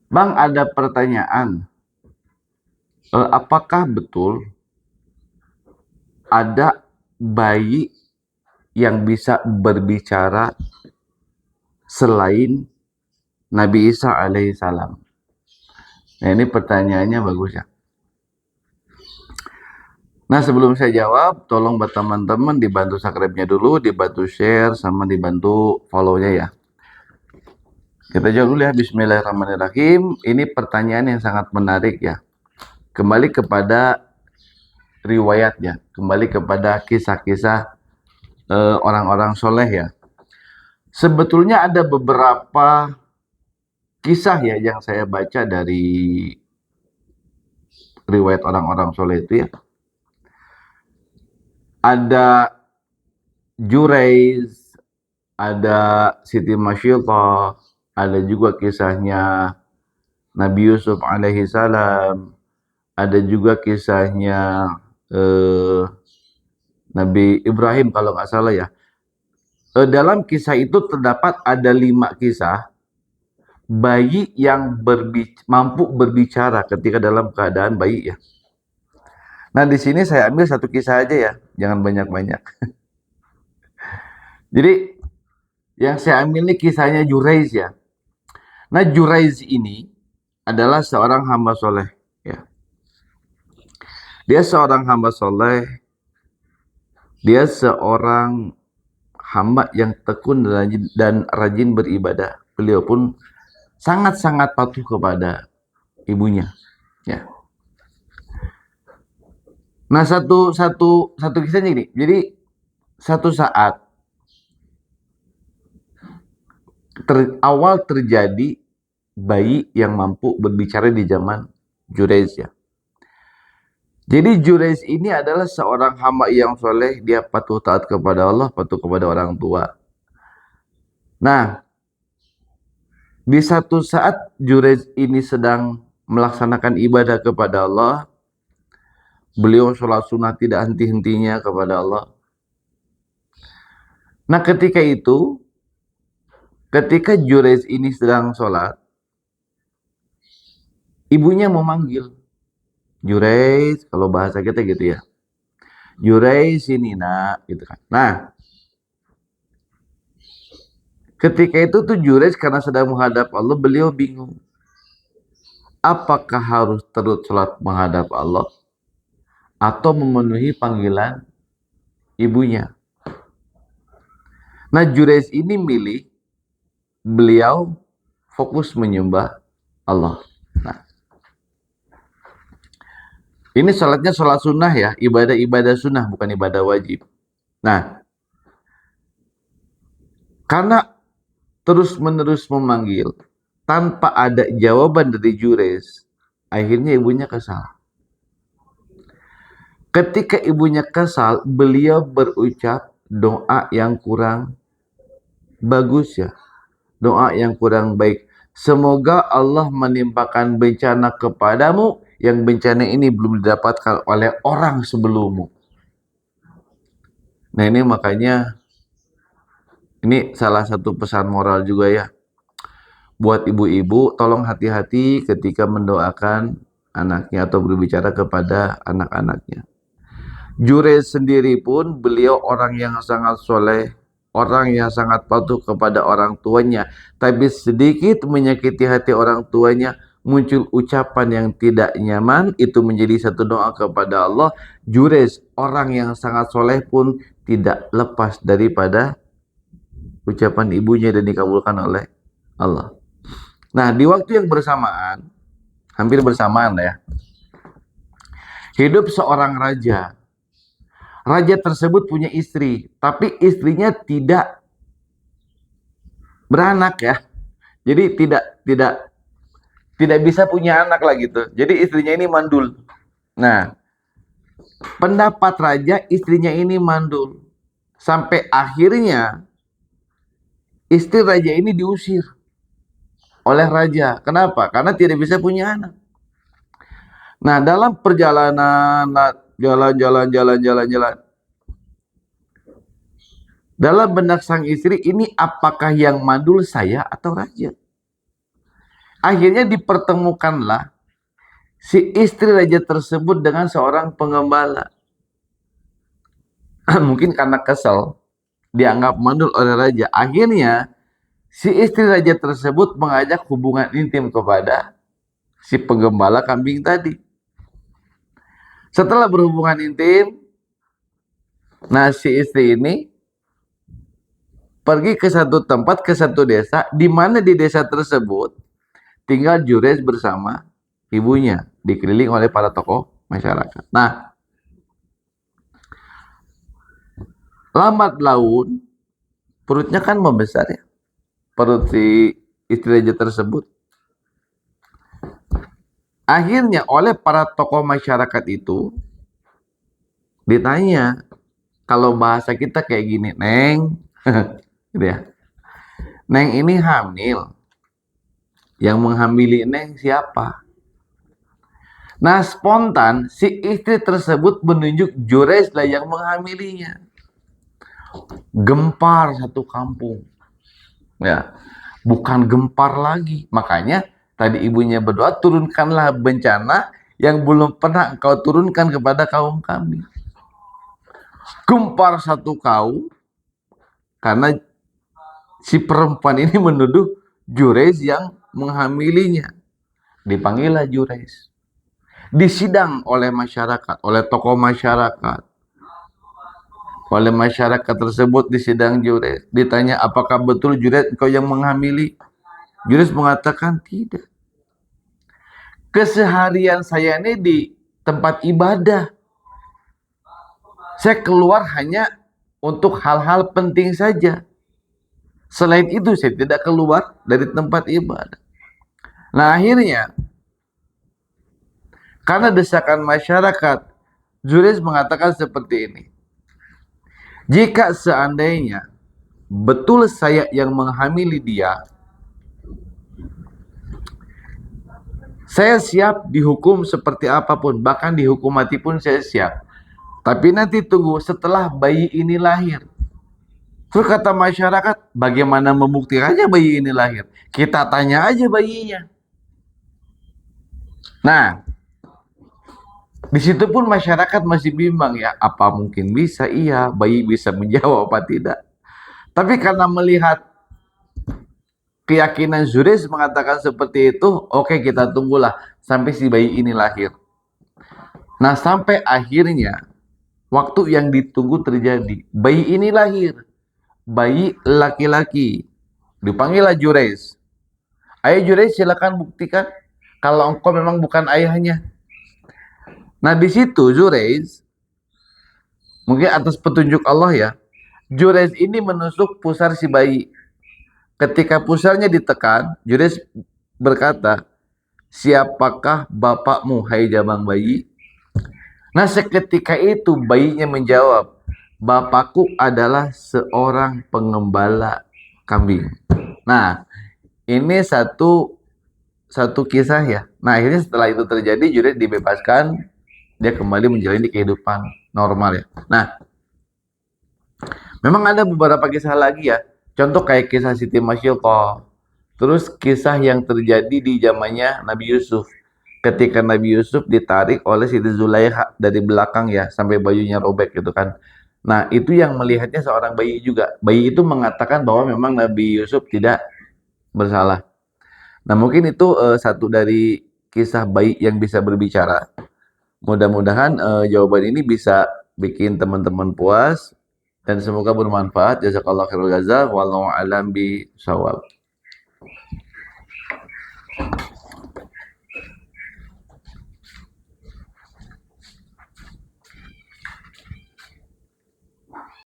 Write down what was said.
Bang, ada pertanyaan. Apakah betul ada bayi yang bisa berbicara selain Nabi Isa alaihissalam? Nah, ini pertanyaannya bagus ya. Nah, sebelum saya jawab, tolong buat teman-teman dibantu subscribe-nya dulu, dibantu share, sama dibantu follow-nya ya. Kita jawab dulu ya. Bismillahirrahmanirrahim. Ini pertanyaan yang sangat menarik ya. Kembali kepada riwayatnya, kembali kepada kisah-kisah orang-orang soleh ya. Sebetulnya ada beberapa kisah ya yang saya baca dari riwayat orang-orang soleh itu ya. Ada Jurais, ada Siti Masyillah, ada juga kisahnya Nabi Yusuf alaihi salam, ada juga kisahnya eh, Nabi Ibrahim kalau nggak salah ya. Dalam kisah itu terdapat ada 5 kisah bayi yang mampu berbicara ketika dalam keadaan bayi ya. Nah, di sini saya ambil satu kisah aja ya, jangan banyak-banyak. Jadi, yang saya ambil ini kisahnya Jurais ya. Nah, Jurais ini adalah seorang hamba soleh ya. Dia seorang hamba soleh, dia seorang hamba yang tekun dan rajin beribadah. Beliau pun sangat-sangat patuh kepada ibunya ya. Nah, satu kisahnya ini. Jadi satu saat awal terjadi bayi yang mampu berbicara di zaman Jurais ya. Jadi Jurais ini adalah seorang hamba yang soleh, dia patuh taat kepada Allah, patuh kepada orang tua. Nah, di satu saat Jurais ini sedang melaksanakan ibadah kepada Allah, beliau sholat sunnah tidak henti-hentinya kepada Allah. Nah, ketika Jurais ini sedang sholat, ibunya memanggil. Jurais, kalau bahasa kita gitu ya. Jurais ini nak, gitu kan. Nah, ketika itu tuh Jurais karena sedang menghadap Allah, beliau bingung. Apakah harus terus sholat menghadap Allah atau memenuhi panggilan ibunya? Nah, Jurais ini milih beliau fokus menyembah Allah. Nah, ini sholatnya sholat sunnah ya, ibadah-ibadah sunnah, bukan ibadah wajib. Nah, karena terus-menerus memanggil, tanpa ada jawaban dari Jurais, akhirnya ibunya kesal. Ketika ibunya kesal, beliau berucap doa yang kurang bagus ya. Doa yang kurang baik. Semoga Allah menimpakan bencana kepadamu yang bencana ini belum didapatkan oleh orang sebelummu. Nah, ini makanya ini salah satu pesan moral juga ya. Buat ibu-ibu, tolong hati-hati ketika mendoakan anaknya atau berbicara kepada anak-anaknya. Jurais sendiri pun beliau orang yang sangat soleh, orang yang sangat patuh kepada orang tuanya, tapi sedikit menyakiti hati orang tuanya, muncul ucapan yang tidak nyaman, itu menjadi satu doa kepada Allah. Jurais, orang yang sangat soleh pun tidak lepas daripada ucapan ibunya dan dikabulkan oleh Allah. Nah, di waktu yang bersamaan, hampir bersamaan lah ya, hidup seorang raja. Raja tersebut punya istri, tapi istrinya tidak beranak ya. Jadi tidak bisa punya anak lah gitu. Jadi istrinya ini mandul. Nah, pendapat raja istrinya ini mandul. Sampai akhirnya istri raja ini diusir oleh raja. Kenapa? Karena tidak bisa punya anak. Nah, dalam perjalanan jalan. Dalam benak sang istri, ini apakah yang mandul saya atau raja? Akhirnya dipertemukanlah si istri raja tersebut dengan seorang pengembala. Mungkin karena kesel, dianggap mandul oleh raja. Akhirnya si istri raja tersebut mengajak hubungan intim kepada si penggembala kambing tadi. Setelah berhubungan intim, nah si istri ini pergi ke satu tempat, ke satu desa, di mana di desa tersebut tinggal Jures bersama ibunya, dikelilingi oleh para tokoh masyarakat. Nah, lambat laun, perutnya kan membesar ya, perut si istri raja tersebut. Akhirnya oleh para tokoh masyarakat itu ditanya, kalau bahasa kita kayak gini, Neng, gitu ya. Neng ini hamil. Yang menghamili Neng siapa? Nah, spontan si istri tersebut menunjuk Jures lah yang menghamilinya. Gempar satu kampung. Ya, bukan gempar lagi. Makanya tadi ibunya berdoa, turunkanlah bencana yang belum pernah engkau turunkan kepada kaum kami. Gempar satu kaum karena si perempuan ini menuduh Jures yang menghamilinya. Dipanggillah Jures. Disidang oleh masyarakat, oleh tokoh masyarakat. Oleh masyarakat tersebut disidang Jures. Ditanya, apakah betul Jures engkau yang menghamili? Jures mengatakan tidak. Keseharian saya ini di tempat ibadah. Saya keluar hanya untuk hal-hal penting saja. Selain itu saya tidak keluar dari tempat ibadah. Nah, akhirnya karena desakan masyarakat, Jures mengatakan seperti ini. Jika seandainya betul saya yang menghamili dia, saya siap dihukum seperti apapun, bahkan dihukum mati pun saya siap. Tapi nanti tunggu setelah bayi ini lahir. Terus kata masyarakat, bagaimana membuktikannya bayi ini lahir? Kita tanya aja bayinya. Nah, di situ pun masyarakat masih bimbang ya, apa mungkin bisa? Iya, bayi bisa menjawab apa tidak. Tapi karena melihat keyakinan Jures mengatakan seperti itu, oke, kita tunggulah sampai si bayi ini lahir. Nah, sampai akhirnya waktu yang ditunggu terjadi. Bayi ini lahir. Bayi laki-laki. Dipanggillah Jures. Ayo Jures, silakan buktikan kalau engkau memang bukan ayahnya. Nah, di situ Jures, mungkin atas petunjuk Allah ya, Jures ini menusuk pusar si bayi. Ketika pusarnya ditekan, Jures berkata, siapakah bapakmu, hai jabang bayi? Nah, seketika itu bayinya menjawab, bapakku adalah seorang pengembala kambing. Nah, ini satu kisah ya. Nah, akhirnya setelah itu terjadi, Jures dibebaskan, dia kembali menjalani kehidupan normal ya. Nah, memang ada beberapa kisah lagi ya. Contoh kayak kisah Siti Masyillah. Terus kisah yang terjadi di zamannya Nabi Yusuf. Ketika Nabi Yusuf ditarik oleh Siti Zulaikha dari belakang ya, sampai bajunya robek gitu kan. Nah, itu yang melihatnya seorang bayi juga. Bayi itu mengatakan bahwa memang Nabi Yusuf tidak bersalah. Nah, mungkin itu satu dari kisah bayi yang bisa berbicara. Mudah-mudahan jawaban ini bisa bikin teman-teman puas dan semoga bermanfaat. Jazakallahu khairal jazaa wallahu a'lam bishawab.